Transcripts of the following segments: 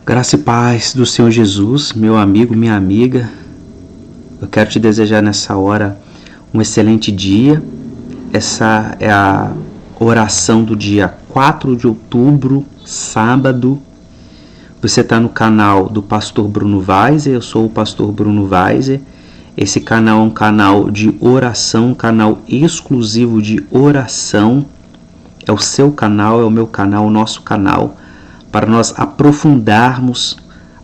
Graça e paz do Senhor Jesus, meu amigo, minha amiga. Eu quero te desejar nessa hora um excelente dia. Essa é a oração do dia 4 de outubro, sábado. Você está no canal do Pastor Bruno Weiser, eu sou o Pastor Bruno Weiser. Esse canal é um canal de oração, um canal exclusivo de oração. É o seu canal, é o meu canal, o nosso canal, para nós aprofundarmos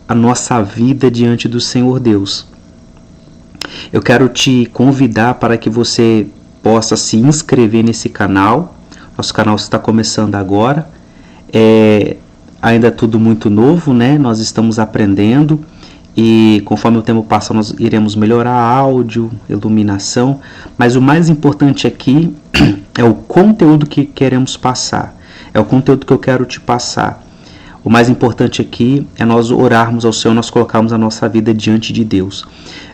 a nossa vida diante do Senhor Deus. Eu quero te convidar para que você possa se inscrever nesse canal. Nosso canal está começando agora. Ainda é tudo muito novo, né? Nós estamos aprendendo e conforme o tempo passa nós iremos melhorar áudio, iluminação. Mas o mais importante aqui é o conteúdo que queremos passar. É o conteúdo que eu quero te passar. O mais importante aqui é nós orarmos ao Senhor, nós colocarmos a nossa vida diante de Deus.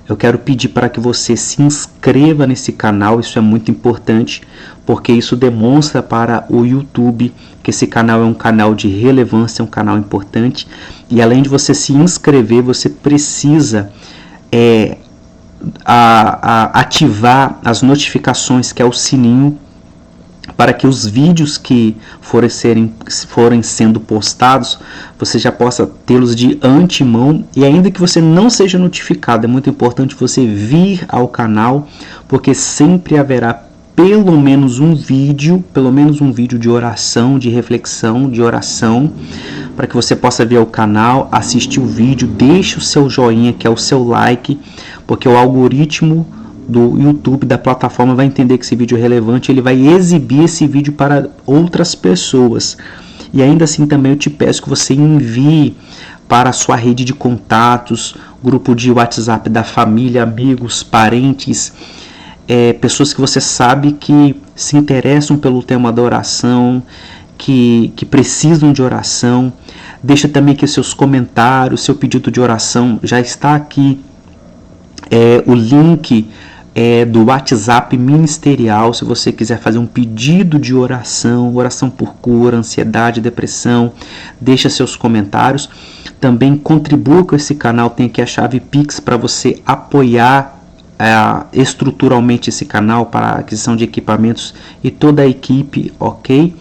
Eu quero pedir para que você se inscreva nesse canal, isso é muito importante, porque isso demonstra para o YouTube que esse canal é um canal de relevância, é um canal importante. E além de você se inscrever, você precisa ativar as notificações, que é o sininho, para que os vídeos que forem sendo postados, você já possa tê-los de antemão. E ainda que você não seja notificado, é muito importante você vir ao canal, porque sempre haverá pelo menos um vídeo de oração, de reflexão, de oração, para que você possa vir ao canal, assistir o vídeo, deixe o seu joinha, que é o seu like, porque o algoritmo do YouTube, da plataforma, vai entender que esse vídeo é relevante, ele vai exibir esse vídeo para outras pessoas. E ainda assim também eu te peço que você envie para a sua rede de contatos, grupo de WhatsApp da família, amigos, parentes, pessoas que você sabe que se interessam pelo tema da oração, que precisam de oração. Deixa também aqui seus comentários, seu pedido de oração, já está aqui o link do WhatsApp ministerial, se você quiser fazer um pedido de oração, oração por cura, ansiedade, depressão, deixa seus comentários. Também contribua com esse canal, tem aqui a chave Pix para você apoiar estruturalmente esse canal para a aquisição de equipamentos e toda a equipe, ok?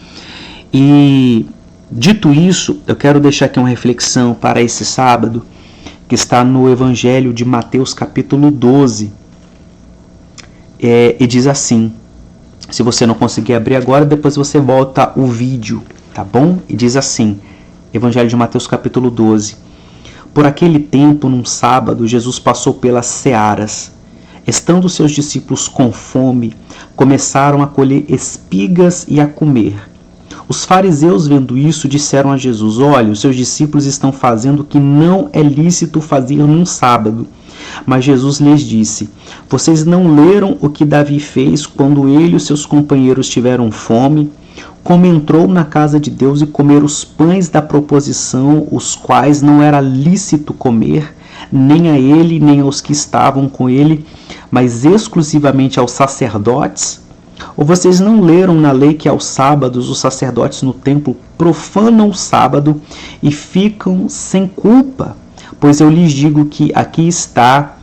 E dito isso, eu quero deixar aqui uma reflexão para esse sábado, que está no Evangelho de Mateus capítulo 12, e diz assim, se você não conseguir abrir agora, depois você volta o vídeo, tá bom? E diz assim, Evangelho de Mateus capítulo 12, por aquele tempo, num sábado, Jesus passou pelas searas. Estando seus discípulos com fome, começaram a colher espigas e a comer. Os fariseus, vendo isso, disseram a Jesus, olha, os seus discípulos estão fazendo o que não é lícito fazer num sábado. Mas Jesus lhes disse, vocês não leram o que Davi fez quando ele e os seus companheiros tiveram fome, como entrou na casa de Deus e comer os pães da proposição, os quais não era lícito comer, nem a ele, nem aos que estavam com ele, mas exclusivamente aos sacerdotes? Ou vocês não leram na lei que aos sábados os sacerdotes no templo profanam o sábado e ficam sem culpa? Pois eu lhes digo que aqui está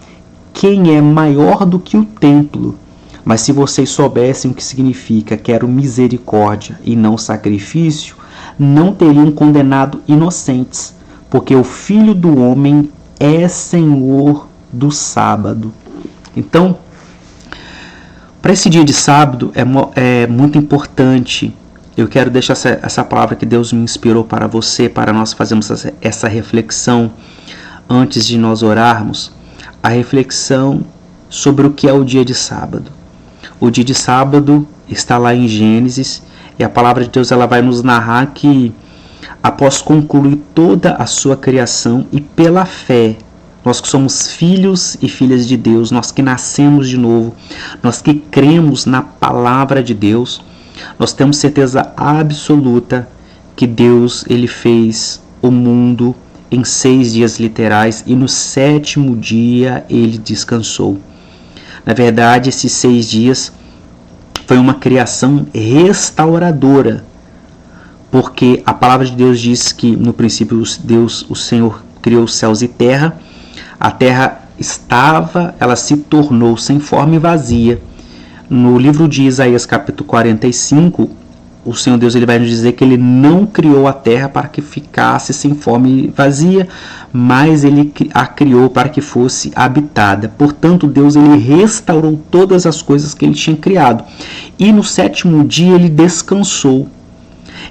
quem é maior do que o templo. Mas se vocês soubessem o que significa quero misericórdia e não sacrifício, não teriam condenado inocentes, porque o Filho do Homem é Senhor do sábado. Então, para esse dia de sábado é muito importante. Eu quero deixar essa palavra que Deus me inspirou para você, para nós fazermos essa reflexão antes de nós orarmos. A reflexão sobre o que é o dia de sábado. O dia de sábado está lá em Gênesis e a palavra de Deus ela vai nos narrar que após concluir toda a sua criação e pela fé, nós que somos filhos e filhas de Deus, nós que nascemos de novo, nós que cremos na palavra de Deus, nós temos certeza absoluta que Deus ele fez o mundo em 6 dias literais e no 7º dia ele descansou. Na verdade, esses 6 dias foi uma criação restauradora, porque a palavra de Deus diz que no princípio Deus, o Senhor, criou os céus e terra. A terra ela se tornou sem forma e vazia. No livro de Isaías, capítulo 45, o Senhor Deus ele vai nos dizer que ele não criou a terra para que ficasse sem forma e vazia, mas ele a criou para que fosse habitada. Portanto, Deus ele restaurou todas as coisas que ele tinha criado. E no sétimo dia ele descansou.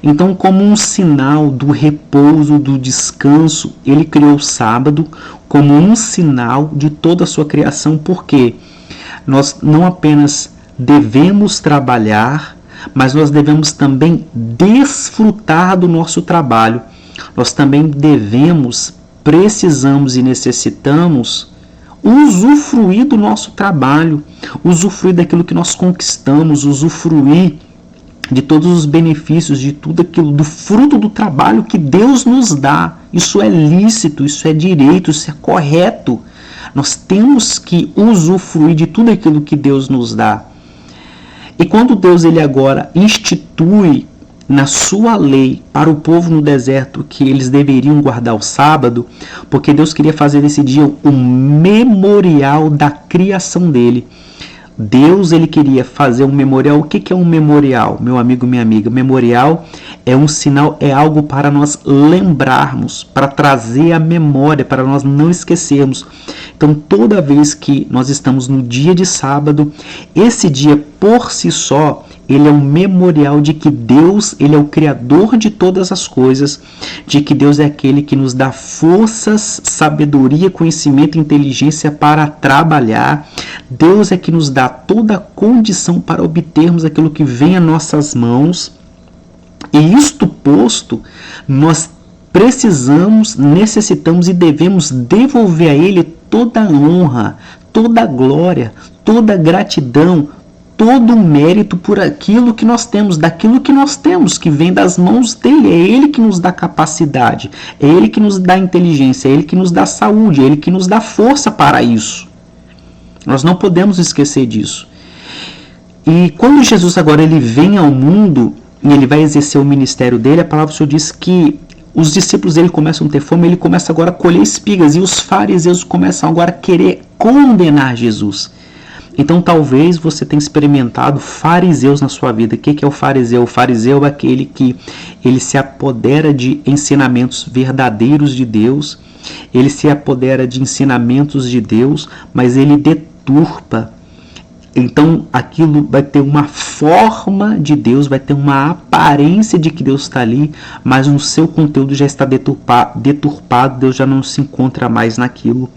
Então, como um sinal do repouso, do descanso, ele criou o sábado como um sinal de toda a sua criação, porque nós não apenas devemos trabalhar, mas nós devemos também desfrutar do nosso trabalho. Nós também precisamos e necessitamos usufruir do nosso trabalho, usufruir daquilo que nós conquistamos, usufruir de todos os benefícios, de tudo aquilo, do fruto do trabalho que Deus nos dá. Isso é lícito, isso é direito, isso é correto. Nós temos que usufruir de tudo aquilo que Deus nos dá. E quando Deus ele agora institui na sua lei para o povo no deserto que eles deveriam guardar o sábado, porque Deus queria fazer desse dia um memorial da criação dele. Deus ele queria fazer um memorial. O que é um memorial, meu amigo, minha amiga? Memorial é um sinal, é algo para nós lembrarmos, para trazer a memória, para nós não esquecermos. Então, toda vez que nós estamos no dia de sábado, esse dia por si só, ele é um memorial de que Deus, ele é o Criador de todas as coisas, de que Deus é aquele que nos dá forças, sabedoria, conhecimento e inteligência para trabalhar. Deus é que nos dá toda a condição para obtermos aquilo que vem às nossas mãos. E isto posto, nós precisamos, necessitamos e devemos devolver a Ele toda a honra, toda a glória, toda a gratidão, todo o mérito por aquilo que nós temos, daquilo que nós temos, que vem das mãos dele. É ele que nos dá capacidade, é ele que nos dá inteligência, é ele que nos dá saúde, é ele que nos dá força para isso. Nós não podemos esquecer disso. E quando Jesus agora ele vem ao mundo e ele vai exercer o ministério dele, a palavra do Senhor diz que os discípulos dele começam a ter fome, ele começa agora a colher espigas e os fariseus começam agora a querer condenar Jesus. Então talvez você tenha experimentado fariseus na sua vida. O que é o fariseu? O fariseu é aquele que ele se apodera de ensinamentos verdadeiros de Deus, ele se apodera de ensinamentos de Deus, mas ele deturpa. Então aquilo vai ter uma forma de Deus, vai ter uma aparência de que Deus está ali, mas no seu conteúdo já está deturpado, Deus já não se encontra mais naquilo.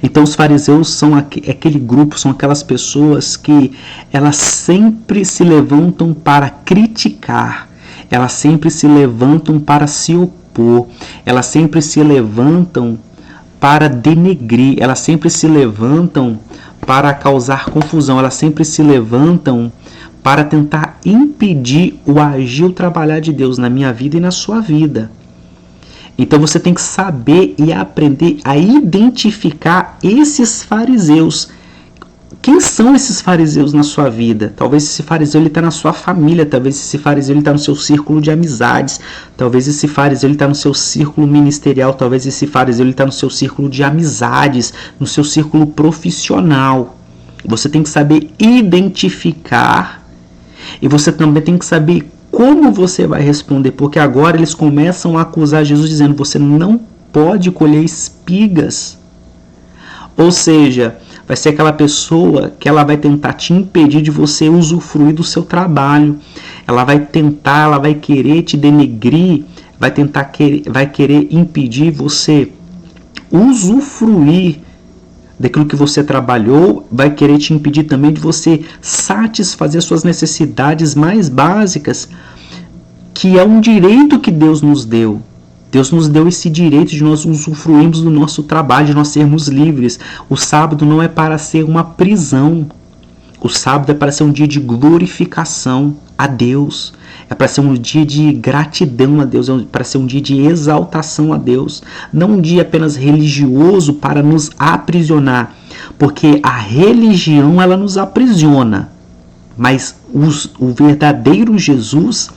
Então os fariseus são aquele grupo, são aquelas pessoas que elas sempre se levantam para criticar, elas sempre se levantam para se opor, elas sempre se levantam para denegrir, elas sempre se levantam para causar confusão, elas sempre se levantam para tentar impedir o agir, o trabalhar de Deus na minha vida e na sua vida. Então você tem que saber e aprender a identificar esses fariseus. Quem são esses fariseus na sua vida? Talvez esse fariseu está na sua família, talvez esse fariseu está no seu círculo de amizades, talvez esse fariseu está no seu círculo ministerial, talvez esse fariseu está no seu círculo de amizades, no seu círculo profissional. Você tem que saber identificar e você também tem que saber como você vai responder, porque agora eles começam a acusar Jesus dizendo: você não pode colher espigas. Ou seja, vai ser aquela pessoa que ela vai tentar te impedir de você usufruir do seu trabalho. Ela vai querer te denegrir, vai querer impedir você usufruir daquilo que você trabalhou, vai querer te impedir também de você satisfazer suas necessidades mais básicas, que é um direito que Deus nos deu. Deus nos deu esse direito de nós usufruirmos do nosso trabalho, de nós sermos livres. O sábado não é para ser uma prisão. O sábado é para ser um dia de glorificação a Deus. É para ser um dia de gratidão a Deus, é para ser um dia de exaltação a Deus. Não um dia apenas religioso para nos aprisionar, porque a religião ela nos aprisiona. Mas o verdadeiro Jesus,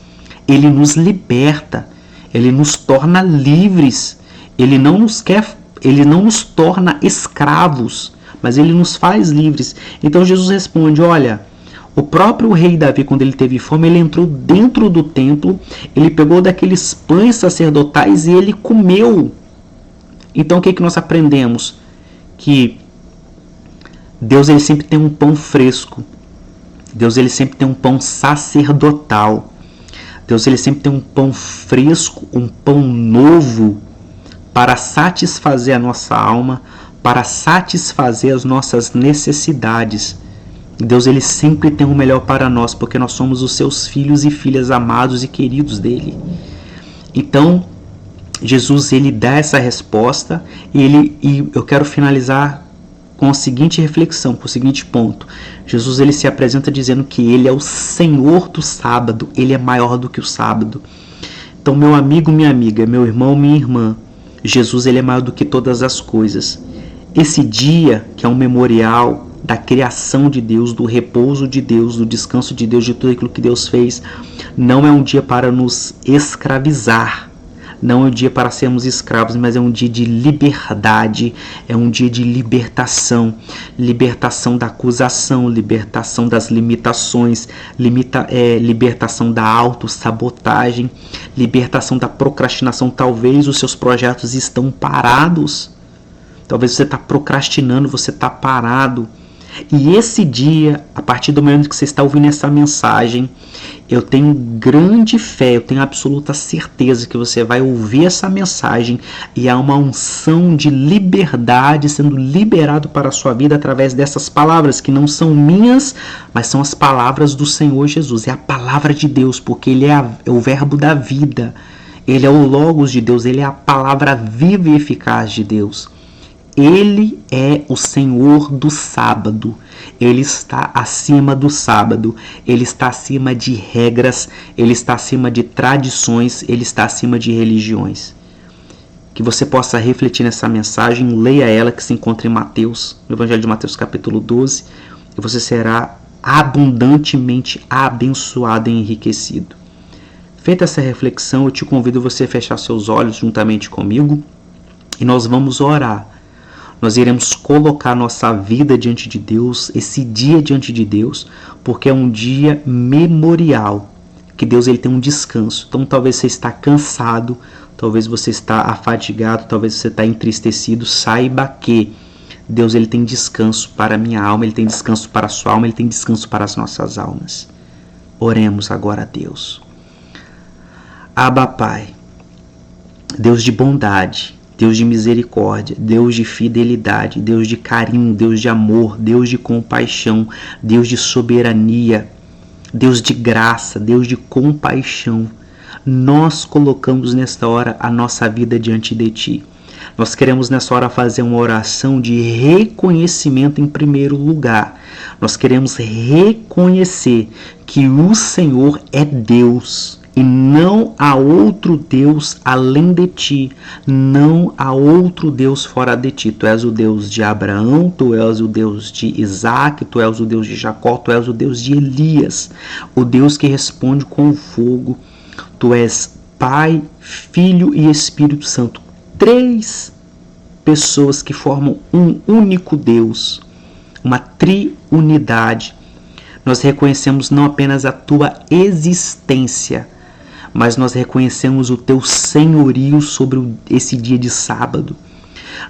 ele nos liberta, ele nos torna livres, ele não nos torna escravos, mas ele nos faz livres. Então Jesus responde: olha, o próprio rei Davi, quando ele teve fome, ele entrou dentro do templo, ele pegou daqueles pães sacerdotais e ele comeu. Então o que nós aprendemos? Que Deus ele sempre tem um pão fresco. Deus ele sempre tem um pão sacerdotal. Deus ele sempre tem um pão fresco, um pão novo para satisfazer a nossa alma, para satisfazer as nossas necessidades. Deus ele sempre tem o melhor para nós, porque nós somos os seus filhos e filhas amados e queridos dele. Então, Jesus ele dá essa resposta e eu quero finalizar com a seguinte reflexão, com o seguinte ponto. Jesus ele se apresenta dizendo que ele é o Senhor do sábado, ele é maior do que o sábado. Então, meu amigo, minha amiga, meu irmão, minha irmã, Jesus ele é maior do que todas as coisas. Esse dia, que é um memorial da criação de Deus, do repouso de Deus, do descanso de Deus, de tudo aquilo que Deus fez, não é um dia para nos escravizar, não é um dia para sermos escravos, mas é um dia de liberdade, é um dia de libertação, libertação da acusação, libertação das limitações, libertação da autossabotagem, libertação da procrastinação. Talvez os seus projetos estão parados, talvez você está procrastinando, você está parado. E esse dia, a partir do momento que você está ouvindo essa mensagem, eu tenho grande fé, eu tenho absoluta certeza que você vai ouvir essa mensagem e há uma unção de liberdade sendo liberado para a sua vida através dessas palavras, que não são minhas, mas são as palavras do Senhor Jesus. É a palavra de Deus, porque Ele é o verbo da vida, Ele é o Logos de Deus, Ele é a palavra viva e eficaz de Deus. Ele é o Senhor do sábado, Ele está acima do sábado, Ele está acima de regras, Ele está acima de tradições, Ele está acima de religiões. Que você possa refletir nessa mensagem, leia ela que se encontra em Mateus, no Evangelho de Mateus capítulo 12, e você será abundantemente abençoado e enriquecido. Feita essa reflexão, eu te convido a você a fechar seus olhos juntamente comigo e nós vamos orar. Nós iremos colocar nossa vida diante de Deus, esse dia diante de Deus, porque é um dia memorial, que Deus ele tem um descanso. Então talvez você está cansado, talvez você está afadigado, talvez você está entristecido. Saiba que Deus ele tem descanso para a minha alma, Ele tem descanso para a sua alma, Ele tem descanso para as nossas almas. Oremos agora a Deus. Abba, Pai, Deus de bondade, Deus de misericórdia, Deus de fidelidade, Deus de carinho, Deus de amor, Deus de compaixão, Deus de soberania, Deus de graça, Deus de compaixão. Nós colocamos nesta hora a nossa vida diante de Ti. Nós queremos nessa hora fazer uma oração de reconhecimento em primeiro lugar. Nós queremos reconhecer que o Senhor é Deus. E não há outro Deus além de Ti, não há outro Deus fora de Ti. Tu és o Deus de Abraão, Tu és o Deus de Isaac, Tu és o Deus de Jacó, Tu és o Deus de Elias, o Deus que responde com fogo. Tu és Pai, Filho e Espírito Santo, 3 pessoas que formam um único Deus, uma triunidade. Nós reconhecemos não apenas a Tua existência, mas nós reconhecemos o Teu senhorio sobre esse dia de sábado.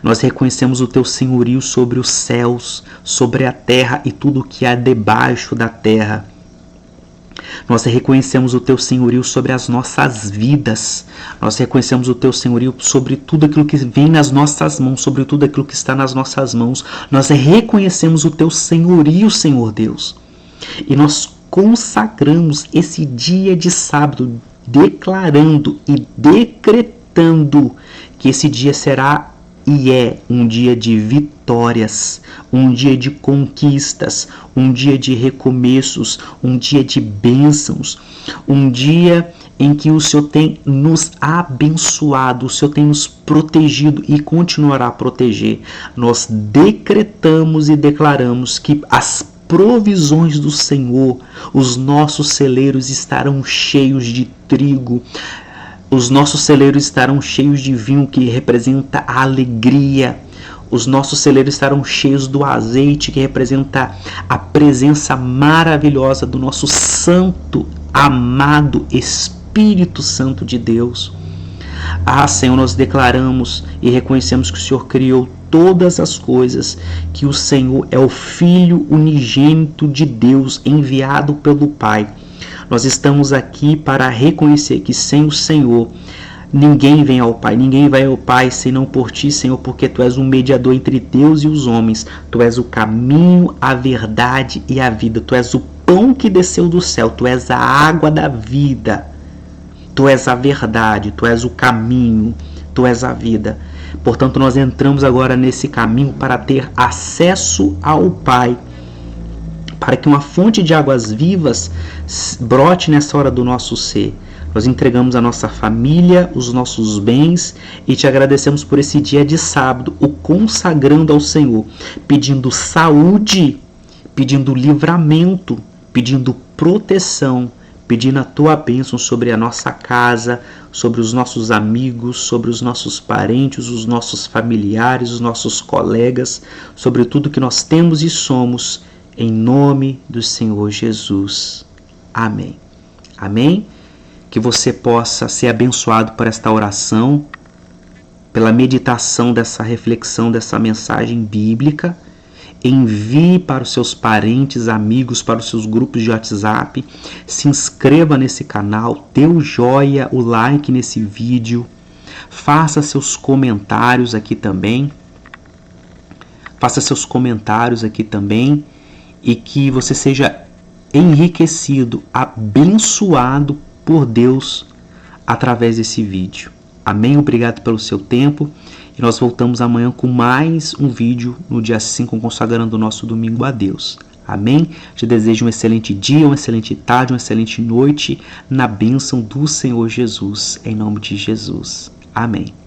Nós reconhecemos o Teu senhorio sobre os céus, sobre a terra e tudo o que há debaixo da terra. Nós reconhecemos o Teu senhorio sobre as nossas vidas. Nós reconhecemos o Teu senhorio sobre tudo aquilo que vem nas nossas mãos, sobre tudo aquilo que está nas nossas mãos. Nós reconhecemos o Teu senhorio, Senhor Deus. E nós consagramos esse dia de sábado, declarando e decretando que esse dia será e é um dia de vitórias, um dia de conquistas, um dia de recomeços, um dia de bênçãos, um dia em que o Senhor tem nos abençoado, o Senhor tem nos protegido e continuará a proteger. Nós decretamos e declaramos que as provisões do Senhor. Os nossos celeiros estarão cheios de trigo. Os nossos celeiros estarão cheios de vinho, que representa a alegria. Os nossos celeiros estarão cheios do azeite, que representa a presença maravilhosa do nosso santo, amado Espírito Santo de Deus. Ah, Senhor, nós declaramos e reconhecemos que o Senhor criou todas as coisas, que o Senhor é o Filho unigênito de Deus, enviado pelo Pai. Nós estamos aqui para reconhecer que sem o Senhor ninguém vem ao Pai, ninguém vai ao Pai senão por Ti, Senhor, porque Tu és um mediador entre Deus e os homens. Tu és o caminho, a verdade e a vida. Tu és o pão que desceu do céu. Tu és a água da vida. Tu és a verdade. Tu és o caminho. Tu és a vida. Portanto, nós entramos agora nesse caminho para ter acesso ao Pai, para que uma fonte de águas vivas brote nessa hora do nosso ser. Nós entregamos a nossa família, os nossos bens e Te agradecemos por esse dia de sábado, o consagrando ao Senhor, pedindo saúde, pedindo livramento, pedindo proteção, pedindo a Tua bênção sobre a nossa casa, sobre os nossos amigos, sobre os nossos parentes, os nossos familiares, os nossos colegas, sobre tudo que nós temos e somos, em nome do Senhor Jesus. Amém. Amém? Que você possa ser abençoado por esta oração, pela meditação dessa reflexão, dessa mensagem bíblica. Envie para os seus parentes, amigos, para os seus grupos de WhatsApp. Se inscreva nesse canal, dê o joinha, o like nesse vídeo. Faça seus comentários aqui também. E que você seja enriquecido, abençoado por Deus através desse vídeo. Amém? Obrigado pelo seu tempo. E nós voltamos amanhã com mais um vídeo no dia 5, consagrando o nosso domingo a Deus. Amém? Te desejo um excelente dia, uma excelente tarde, uma excelente noite na bênção do Senhor Jesus. Em nome de Jesus. Amém.